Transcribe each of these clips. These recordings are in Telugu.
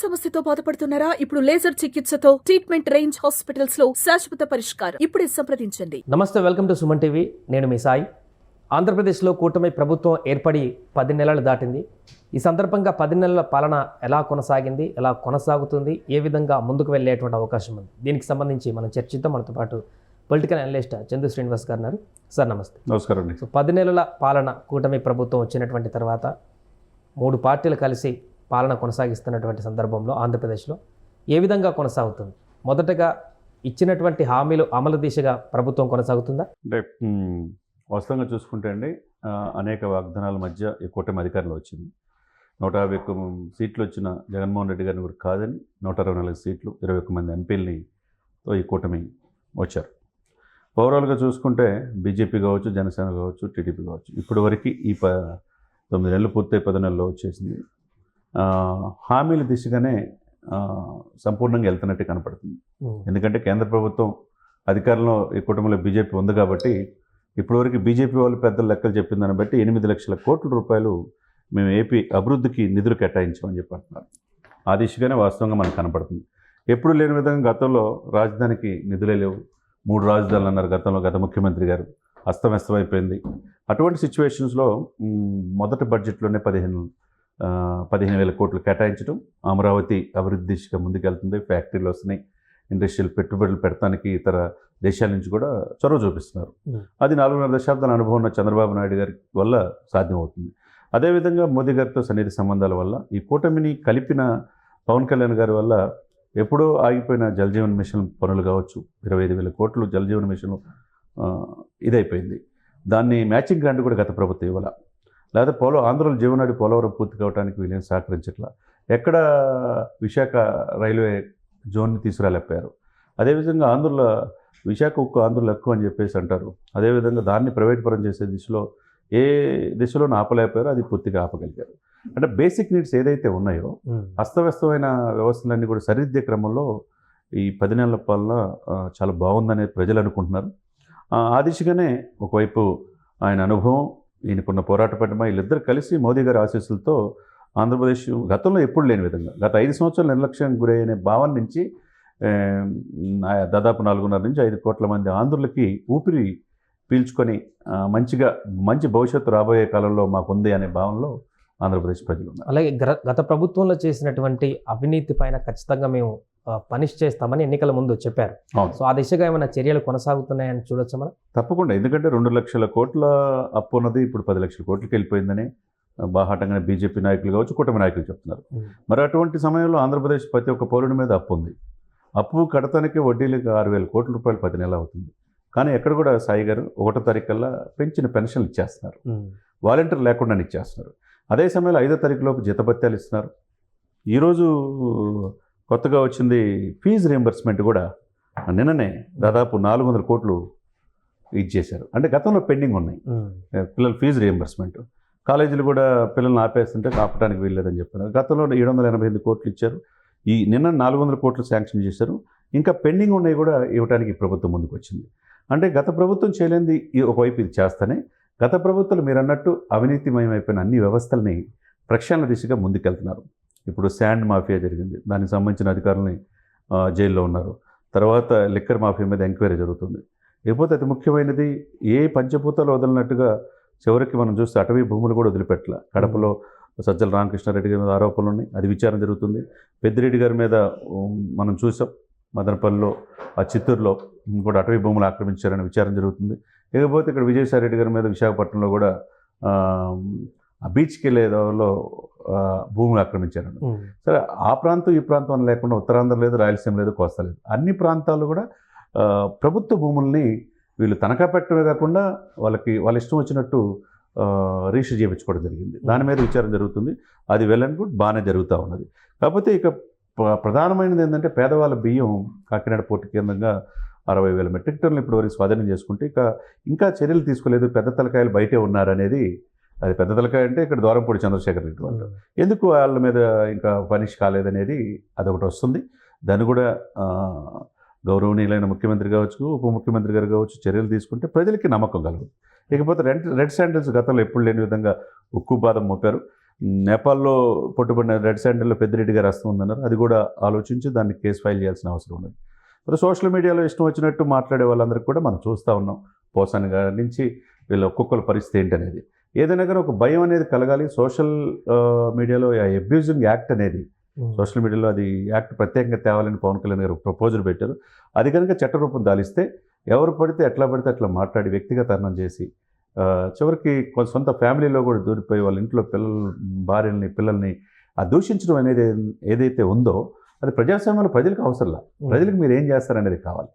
సమస్యతో బాధపడుతున్నారా? ఇప్పుడు లేజర్ చికిత్సతో ట్రీట్మెంట్ రేంజ్ హాస్పిటల్స్ లో శాశ్వత పరిష్కారం. ఇప్పుడే సంప్రదించండి. నమస్తే, వెల్కమ్ టు సుమన్ టీవీ. నేను మీ సాయి. ఆంధ్రప్రదేశ్లో కూటమి ప్రభుత్వం ఏర్పడి 10 నెలలు దాటింది. ఈ సందర్భంగా 10 నెలల పాలన ఎలా కొనసాగింది, ఎలా కొనసాగుతుంది, ఏ విధంగా ముందుకు వెళ్ళేటువంటి అవకాశం ఉంది, దీనికి సంబంధించి మనం చర్చిద్దాం. మనతో పాటు పొలిటికల్ అనలిస్ట్ చందు శ్రీనివాస్ గారు ఉన్నారు. సార్ నమస్తే. నమస్కారం అండి. సో 10 నెలల పాలన కూటమి ప్రభుత్వం వచ్చినటువంటి తర్వాత 3 పార్టీలు కలిసి పాలన కొనసాగిస్తున్నటువంటి సందర్భంలో ఆంధ్రప్రదేశ్లో ఏ విధంగా కొనసాగుతుంది? మొదటగా ఇచ్చినటువంటి హామీలు అమలు దిశగా ప్రభుత్వం కొనసాగుతుందా? అంటే వాస్తవంగా చూసుకుంటే అండి, అనేక వాగ్దానాల మధ్య ఈ కూటమి అధికారంలో వచ్చింది. 151 సీట్లు వచ్చిన జగన్మోహన్ రెడ్డి గారిని కూడా కాదని 124 సీట్లు, 21 మంది ఎంపీలతో ఈ కూటమి వచ్చారు. ఓవరాల్గా చూసుకుంటే బీజేపీ కావచ్చు, జనసేన కావచ్చు, టీడీపీ కావచ్చు, ఇప్పటి వరకు ఈ 9 నెలలు పూర్తయి 10 నెలల్లో వచ్చేసింది. హామీల దిశగానే సంపూర్ణంగా వెళ్తున్నట్టు కనపడుతుంది. ఎందుకంటే కేంద్ర ప్రభుత్వం అధికారంలో ఈ కుటుంబంలో బీజేపీ ఉంది కాబట్టి ఇప్పటివరకు బీజేపీ వాళ్ళు పెద్దల లెక్కలు చెప్పిన దాన్ని బట్టి 8 లక్షల కోట్ల రూపాయలు మేము ఏపీ అభివృద్ధికి నిధులు కేటాయించామని చెప్పి అంటున్నారు. ఆ దిశగానే వాస్తవంగా మనకు కనపడుతుంది. ఎప్పుడు లేని విధంగా గతంలో రాజధానికి నిధులే లేవు. 3 రాజధానులు అన్నారు గత ముఖ్యమంత్రి గారు. అస్తవ్యస్తమైపోయింది. అటువంటి సిచ్యువేషన్స్లో మొదటి బడ్జెట్లోనే 15,000 కోట్లు కేటాయించడం, అమరావతి అభివృద్ధి దిశగా ముందుకెళ్తుంది. ఫ్యాక్టరీలు వస్తున్నాయి, ఇండస్ట్రియల్ పెట్టుబడులు పెడతానికి ఇతర దేశాల నుంచి కూడా చొరవ చూపిస్తున్నారు. అది 4.5 దశాబ్దాల అనుభవం ఉన్న చంద్రబాబు నాయుడు గారి వల్ల సాధ్యమవుతుంది. అదేవిధంగా మోదీ గారితో సన్నిహిత సంబంధాల వల్ల, ఈ కూటమిని కలిపిన పవన్ కళ్యాణ్ గారి వల్ల ఎప్పుడో ఆగిపోయిన జలజీవన్ మిషన్ పనులు కావచ్చు, 25,000 కోట్లు జలజీవన్ మిషన్ ఇదైపోయింది. దాన్ని మ్యాచింగ్ గ్రాంట్ కూడా గత ప్రభుత్వం ఇవ్వాల. లేదా ఆంధ్రలో జీవనాడి పోలవరం పూర్తి కావడానికి వీళ్ళని సహకరించట్లా. ఎక్కడ విశాఖ రైల్వే జోన్ని తీసుకురాలేకపోయారు. అదేవిధంగా ఆంధ్రలో విశాఖ ఉక్కు ఆంధ్రలో ఎక్కువ అని చెప్పేసి అంటారు. అదేవిధంగా దాన్ని ప్రైవేట్ పరం చేసే దిశలో ఏ దిశలోనూ ఆపలేకపోయారో అది పూర్తిగా ఆపగలిగారు. అంటే బేసిక్ నీడ్స్ ఏదైతే ఉన్నాయో అస్తవ్యస్తమైన వ్యవస్థలన్నీ కూడా సరిదిద్దే క్రమంలో ఈ 10 నెలల పాలన చాలా బాగుందనే ప్రజలు అనుకుంటున్నారు. ఆ దిశగానే ఒకవైపు ఆయన అనుభవం, ఈయనకున్న పోరాట పటిమ, వీళ్ళిద్దరు కలిసి మోదీ గారి ఆశీస్సులతో ఆంధ్రప్రదేశ్ గతంలో ఎప్పుడు లేని విధంగా గత 5 సంవత్సరాలు నిర్లక్ష్యం గురయ్యనే భావన నుంచి దాదాపు 4.5 నుంచి 5 కోట్ల మంది ఆంధ్రులకి ఊపిరి పీల్చుకొని మంచి భవిష్యత్తు రాబోయే కాలంలో మాకుంది అనే భావనలో ఆంధ్రప్రదేశ్ ప్రజలు ఉన్నారు. అలాగే గత ప్రభుత్వంలో చేసినటువంటి అవినీతి పైన ఖచ్చితంగా మేము పనిష్ చేస్తామని ఎన్నికల ముందు చెప్పారు. సో ఆ దిశగా ఏమైనా చర్యలు కొనసాగుతున్నాయని చూడొచ్చా మనం? తప్పకుండా. ఎందుకంటే 2 లక్షల కోట్ల అప్పు ఉన్నది ఇప్పుడు 10 లక్షల కోట్లకి వెళ్ళిపోయిందని బాహాటంగానే బీజేపీ నాయకులు కావచ్చు, కూటమి నాయకులు చెప్తున్నారు. మరి అటువంటి సమయంలో ఆంధ్రప్రదేశ్ ప్రతి ఒక్క పౌరుడి మీద అప్పు ఉంది. అప్పు కడతానికి వడ్డీలకు 6,000 కోట్ల రూపాయలు 10 నెలలు అవుతుంది. కానీ ఎక్కడ కూడా సాయి గారు 1వ తారీఖు కల్లా పెంచిన పెన్షన్లు ఇచ్చేస్తున్నారు. వాలంటీర్ లేకుండా ఇచ్చేస్తున్నారు. అదే సమయంలో 5వ తారీఖులోపు జీతభత్యాలు ఇస్తున్నారు. ఈరోజు కొత్తగా వచ్చింది ఫీజు రియంబర్స్మెంట్ కూడా నిన్ననే దాదాపు 400 కోట్లు ఇచ్చేశారు. అంటే గతంలో పెండింగ్ ఉన్నాయి పిల్లల ఫీజు రియంబర్స్మెంట్. కాలేజీలు కూడా పిల్లల్ని ఆపేస్తుంటే ఆపడానికి వీల్లేదని చెప్పారు. గతంలో 788 కోట్లు ఇచ్చారు. నిన్న 400 కోట్లు శాంక్షన్ చేశారు. ఇంకా పెండింగ్ ఉన్నాయి కూడా ఇవ్వడానికి ప్రభుత్వం ముందుకు వచ్చింది. అంటే గత ప్రభుత్వం చేయలేనిది ఒకవైపు ఇది చేస్తానే, గత ప్రభుత్వాలు మీరు అన్నట్టు అవినీతిమయమైపోయిన అన్ని వ్యవస్థల్ని ప్రక్షాళన దిశగా ముందుకెళ్తున్నారు. ఇప్పుడు శాండ్ మాఫియా జరిగింది, దానికి సంబంధించిన అధికారులని జైల్లో ఉన్నారు. తర్వాత లిక్కర్ మాఫియా మీద ఎంక్వైరీ జరుగుతుంది. లేకపోతే అతి ముఖ్యమైనది ఏ పంచభూతాలు వదలనట్టుగా చివరికి మనం చూస్తే అటవీ భూములు కూడా వదిలిపెట్టల. కడపలో సజ్జల రామకృష్ణారెడ్డి గారి మీద ఆరోపణలు ఉన్నాయి, అది విచారణ జరుగుతుంది. పెద్దిరెడ్డి గారి మీద మనం చూసాం, మదనపల్లిలో, చిత్తూరులో కూడా అటవీ భూములు ఆక్రమించారని విచారణ జరుగుతుంది. ఇకపోతే ఇక్కడ విజయసాయిరెడ్డి గారి మీద విశాఖపట్నంలో కూడా బీచ్కి వెళ్ళే దానిలో భూములు ఆక్రమించారని. సరే, ఆ ప్రాంతం ఈ ప్రాంతం అని లేకుండా ఉత్తరాంధ్ర లేదు, రాయలసీమ లేదు, కోస్తా లేదు, అన్ని ప్రాంతాల్లో కూడా ప్రభుత్వ భూముల్ని వీళ్ళు తనఖా పెట్టడమే కాకుండా వాళ్ళ ఇష్టం వచ్చినట్టు రిజిస్టర్ చేయించుకోవడం జరిగింది. దాని మీద విచారణ జరుగుతుంది. అది వెల్ అండ్ గుడ్, బాగానే జరుగుతూ ఉన్నది. కాకపోతే ఇక ప్రధానమైనది ఏంటంటే పేదవాళ్ళ బియ్యం కాకినాడ పోర్టు కేంద్రంగా 60,000 మెట్రిక్ టన్నులు ఇప్పుడు వరకు స్వాధీనం చేసుకుంటే ఇంకా చర్యలు తీసుకోలేదు. పెద్ద తలకాయలు బయటే ఉన్నారనేది. అది పెద్ద తలకాయ అంటే ఇక్కడ ద్వారంపూడి చంద్రశేఖర్ రెడ్డి వాళ్ళు ఎందుకు వాళ్ళ మీద ఇంకా పనిష్ కాలేదనేది అదొకటి వస్తుంది. దాన్ని కూడా గౌరవనీయులైన ముఖ్యమంత్రి కావచ్చు, ఉప ముఖ్యమంత్రి గారు కావచ్చు చర్యలు తీసుకుంటే ప్రజలకి నమ్మకం కలదు. ఇకపోతే రెడ్ శాండిల్స్ గతంలో ఎప్పుడు లేని విధంగా ఉక్కు బాధం మోపారు. నేపాల్లో పట్టుబడిన రెడ్ శాండల్లో పెద్దిరెడ్డి గారు హస్తం ఉందన్నారు. అది కూడా ఆలోచించి దాన్ని కేసు ఫైల్ చేయాల్సిన అవసరం ఉన్నది. మరి సోషల్ మీడియాలో ఇష్టం వచ్చినట్టు మాట్లాడే వాళ్ళందరికీ కూడా మనం చూస్తూ ఉన్నాం. పోసాని గారి నుంచి వీళ్ళ ఒక్కొక్కల పరిస్థితి ఏంటనేది. ఏదైనా కానీ ఒక భయం అనేది కలగాలి. సోషల్ మీడియాలో అబ్యూజింగ్ యాక్ట్ అనేది సోషల్ మీడియాలో అది యాక్ట్ ప్రత్యేకంగా తేవాలని పవన్ కళ్యాణ్ గారు ప్రపోజల్ పెట్టారు. అది కనుక చట్టరూపం దాలిస్తే ఎవరు పడితే ఎట్లా అట్లా మాట్లాడి వ్యక్తిగతరణం చేసి చివరికి సొంత ఫ్యామిలీలో కూడా దూరిపోయి వాళ్ళ ఇంట్లో భార్యల్ని పిల్లల్ని దూషించడం అనేది ఏదైతే ఉందో అది ప్రజాస్వామ్యంలో ప్రజలకు అవసరంలా. ప్రజలకు మీరు ఏం చేస్తారనేది కావాలి.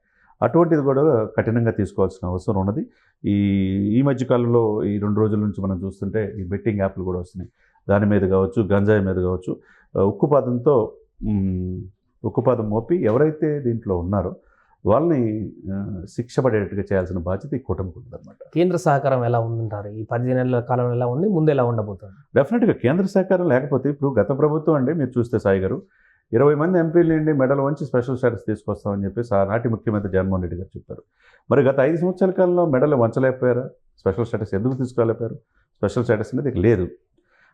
అటువంటిది కూడా కఠినంగా తీసుకోవాల్సిన అవసరం ఉన్నది. ఈ మధ్యకాలంలో ఈ 2 రోజుల నుంచి మనం చూస్తుంటే ఈ బెట్టింగ్ యాప్లు కూడా వస్తున్నాయి. దాని మీద కావచ్చు, గంజాయి మీద కావచ్చు, ఉక్కుపాదం మోపి ఎవరైతే దీంట్లో ఉన్నారో వాళ్ళని శిక్ష పడేటట్టుగా చేయాల్సిన బాధ్యత ఈ కూటమికి ఉంటుందన్నమాట. కేంద్ర సహకారం ఎలా ఉందంటారు? ఈ 10 నెలల కాలం ఎలా ఉంది, ముందు ఎలా ఉండబోతుంది? డెఫినెట్గా కేంద్ర సహకారం లేకపోతే ఇప్పుడు గత ప్రభుత్వం అండి మీరు చూస్తే సాయి గారు 20 మంది ఎంపీలు నుండి మెడల్ వంచి స్పెషల్ స్టేటస్ తీసుకొస్తామని చెప్పేసి ఆనాటి ముఖ్యమంత్రి జగన్మోహన్ రెడ్డి గారు చెప్పారు. మరి గత 5 సంవత్సరాల కాలంలో మెడల్ వంచలేకపోయారా? స్పెషల్ స్టేటస్ ఎందుకు తీసుకురాలేకపోయారు? స్పెషల్ స్టేటస్ అనేది లేదు.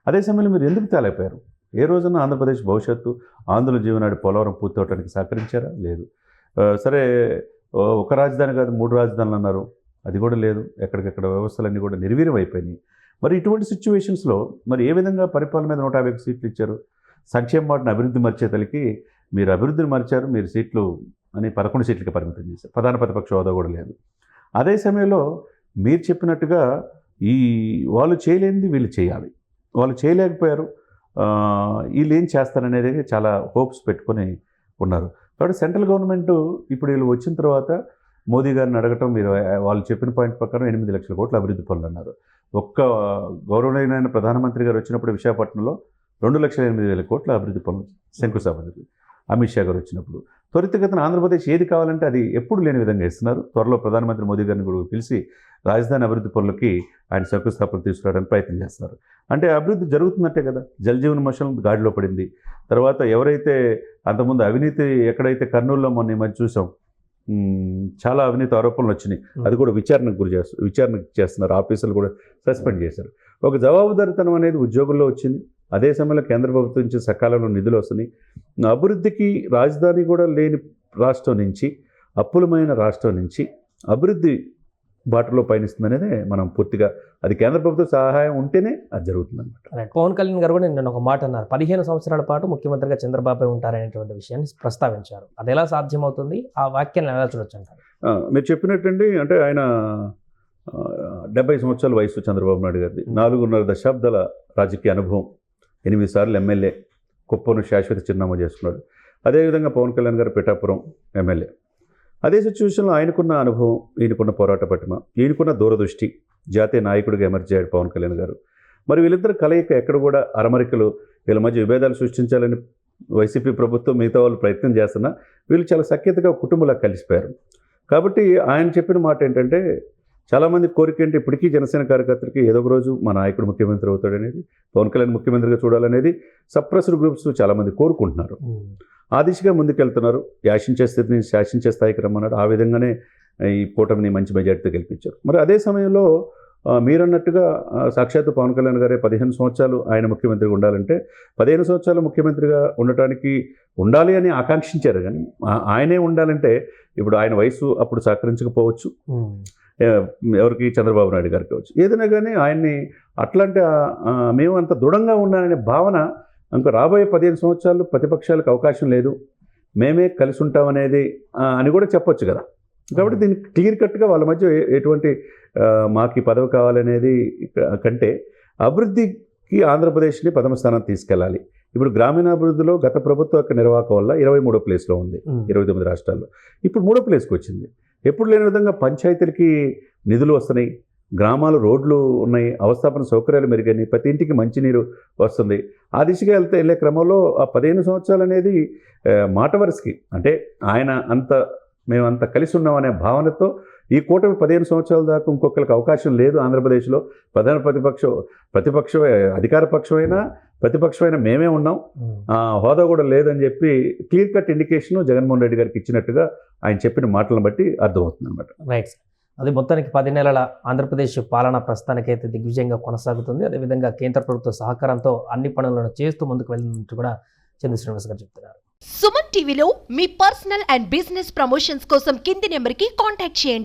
అదే సమయంలో మీరు ఎందుకు తేలేకపోయారు? ఏ రోజున ఆంధ్రప్రదేశ్ భవిష్యత్తు ఆంధ్రుల జీవనాడి పోలవరం పూర్తవడానికి సహకరించారా? లేదు. సరే ఒక రాజధాని కాదు 3 రాజధానులు అన్నారు, అది కూడా లేదు. ఎక్కడికెక్కడ వ్యవస్థలన్నీ కూడా నిర్వీర్యం అయిపోయినాయి. మరి ఇటువంటి సిచ్యువేషన్స్లో మరి ఏ విధంగా పరిపాలన మీద 150 సీట్లు ఇచ్చారు? సంక్షేమ మాటను అభివృద్ధి మర్చే తలికి మీరు అభివృద్ధిని మర్చారు. మీరు సీట్లు అని 11 సీట్లకి పరిమితం చేశారు. ప్రధాన ప్రతిపక్ష హోదా కూడా లేదు. అదే సమయంలో మీరు చెప్పినట్టుగా వాళ్ళు చేయలేనిది వీళ్ళు చేయాలి. వాళ్ళు చేయలేకపోయారు. వీళ్ళు ఏం చేస్తారనేది చాలా హోప్స్ పెట్టుకొని ఉన్నారు. కాబట్టి సెంట్రల్ గవర్నమెంట్ ఇప్పుడు వీళ్ళు వచ్చిన తర్వాత మోదీ గారిని అడగటం, మీరు వాళ్ళు చెప్పిన పాయింట్ ప్రకారం 8 లక్షల కోట్ల అభివృద్ధి పనులు అన్నారు. ఒక్క గౌరవనీయమైన ప్రధానమంత్రి గారు వచ్చినప్పుడు విశాఖపట్నంలో 2,08,000 కోట్ల అభివృద్ధి పనులు శంకుస్థాపన. అమిత్ షా గారు వచ్చినప్పుడు త్వరితగతిన ఆంధ్రప్రదేశ్ ఏది కావాలంటే అది ఎప్పుడు లేని విధంగా ఇస్తున్నారు. త్వరలో ప్రధానమంత్రి మోదీ గారిని కూడా పిలిచి రాజధాని అభివృద్ధి పనులకి ఆయన శంకుస్థాపన తీసుకురావడానికి ప్రయత్నం చేస్తారు. అంటే అభివృద్ధి జరుగుతున్నట్టే కదా. జల్ జీవన్ మిషన్ గాడిలో పడింది. తర్వాత ఎవరైతే అంతకుముందు అవినీతి ఎక్కడైతే కర్నూలులో మొన్న మధ్య చూసాం, చాలా అవినీతి ఆరోపణలు వచ్చినాయి. అది కూడా విచారణకు చేస్తున్నారు. ఆఫీసులు కూడా సస్పెండ్ చేశారు. ఒక జవాబుదారితనం అనేది ఉద్యోగుల్లో వచ్చింది. అదే సమయంలో కేంద్ర ప్రభుత్వం నుంచి సకాలంలో నిధులు వస్తున్నాయి. అభివృద్ధికి రాజధాని కూడా లేని రాష్ట్రం నుంచి, అప్పులమైన రాష్ట్రం నుంచి అభివృద్ధి బాటలో పయనిస్తుందనేదే మనం పూర్తిగా అది కేంద్ర ప్రభుత్వ సహాయం ఉంటేనే అది జరుగుతుందన్నమాట. పవన్ కళ్యాణ్ గారు కూడా నిన్న ఒక మాట అన్నారు, 15 సంవత్సరాల పాటు ముఖ్యమంత్రిగా చంద్రబాబు ఉంటారనేటువంటి విషయాన్ని ప్రస్తావించారు. అది ఎలా సాధ్యమవుతుంది? ఆ వాక్యాన్ని ఎలా చూడొచ్చు అంటారు? మీరు చెప్పినట్టండి, అంటే ఆయన 70 సంవత్సరాల వయసు చంద్రబాబు నాయుడు గారిది. 4.5 దశాబ్దాల రాజకీయ అనుభవం, 8 సార్లు ఎమ్మెల్యే, కుప్పను శాశ్వత చిరునామా చేసుకున్నాడు. అదేవిధంగా పవన్ కళ్యాణ్ గారు పిఠాపురం ఎమ్మెల్యే. అదే సిచ్యువేషన్లో ఆయనకున్న అనుభవం, ఈయనకున్న పోరాట పటిమ, ఈయనకున్న దూరదృష్టి, జాతీయ నాయకుడిగా ఎమర్జ్ అయ్యాడు పవన్ కళ్యాణ్ గారు. మరి వీళ్ళిద్దరు కలయిక ఎక్కడ కూడా అరమరికలు, వీళ్ళ మధ్య విభేదాలు సృష్టించాలని వైసీపీ ప్రభుత్వం మిగతా వాళ్ళు ప్రయత్నం చేస్తున్నా వీళ్ళు చాలా సఖ్యతగా కుటుంబంలో కలిసిపోయారు. కాబట్టి ఆయన చెప్పిన మాట ఏంటంటే, చాలామంది కోరిక ఏంటి, ఇప్పటికీ జనసేన కార్యకర్తలకి ఏదో ఒక రోజు మా నాయకుడు ముఖ్యమంత్రి అవుతాడనేది, పవన్ కళ్యాణ్ ముఖ్యమంత్రిగా చూడాలనేది సప్రెస్డ్ గ్రూప్స్ చాలామంది కోరుకుంటున్నారు. ఆ దిశగా ముందుకెళ్తున్నారు. యాశించే స్థితిని శాసించే స్థాయికి రమ్మన్నాడు. ఆ విధంగానే ఈ కూటమిని మంచి మెజార్టీతో గెలిపించారు. మరి అదే సమయంలో మీరన్నట్టుగా సాక్షాత్తు పవన్ కళ్యాణ్ గారే 15 సంవత్సరాలు ఆయన ముఖ్యమంత్రిగా ఉండాలంటే 15 సంవత్సరాలు ముఖ్యమంత్రిగా ఉండటానికి ఉండాలి అని ఆకాంక్షించారు. కానీ ఆయనే ఉండాలంటే ఇప్పుడు ఆయన వయసు అప్పుడు సహకరించకపోవచ్చు, ఎవరికి చంద్రబాబు నాయుడు గారికి కావచ్చు. ఏదైనా కానీ ఆయన్ని అట్లాంటి మేము అంత దృఢంగా ఉన్నాననే భావన ఇంకా రాబోయే 15 సంవత్సరాలు ప్రతిపక్షాలకు అవకాశం లేదు, మేమే కలిసి ఉంటామనేది అని కూడా చెప్పొచ్చు కదా. కాబట్టి దీనికి క్లియర్ కట్గా వాళ్ళ మధ్య ఎటువంటి మాకు ఈ పదవి కావాలనేది కంటే అభివృద్ధికి ఆంధ్రప్రదేశ్ని 10వ స్థానానికి తీసుకెళ్ళాలి. ఇప్పుడు గ్రామీణాభివృద్ధిలో గత ప్రభుత్వ యొక్క నిర్వాహకం వల్ల 23వ ప్లేస్లో ఉంది 29 రాష్ట్రాల్లో. ఇప్పుడు 3వ ప్లేస్కి వచ్చింది. ఎప్పుడు లేని విధంగా పంచాయతీలకి నిధులు వస్తున్నాయి, గ్రామాలు రోడ్లు ఉన్నాయి, అవస్థాపన సౌకర్యాలు మెరుగైనాయి, ప్రతి ఇంటికి మంచినీరు వస్తుంది. ఆ దిశగా వెళ్ళే క్రమంలో ఆ 15 సంవత్సరాలు అనేది మాట వరుసకి, అంటే ఆయన మేమంతా కలిసి ఉన్నామనే భావనతో ఈ కూటమి 15 సంవత్సరాల దాకా ఇంకొకరికి అవకాశం లేదు ఆంధ్రప్రదేశ్లో. ప్రధాన ప్రతిపక్షమే, అధికార పక్షమైనా ప్రతిపక్షమైన మేమే ఉన్నాం, హోదా కూడా లేదని చెప్పి clear cut indication Jaganmohan Reddy గారికి ఇచ్చినట్టుగా ఆయన చెప్పిన మాటలను బట్టి అర్థమవుతుంది అనమాట. రైట్. అది మొత్తానికి 10 నెలల ఆంధ్రప్రదేశ్ పాలన ప్రస్తుతానికైతే దిగ్విజయంగా కొనసాగుతుంది. అదేవిధంగా కేంద్ర ప్రభుత్వ సహకారంతో అన్ని పనులను చేస్తూ ముందుకు వెళ్ళినట్టు కూడా చంద్ర శ్రీనివాస్ గారు చెప్తున్నారు. సుమన్ టీవీలో మీ పర్సనల్ అండ్ బిజినెస్ ప్రమోషన్స్ కోసం కింది నెంబర్కి కాంటాక్ట్ చేయండి.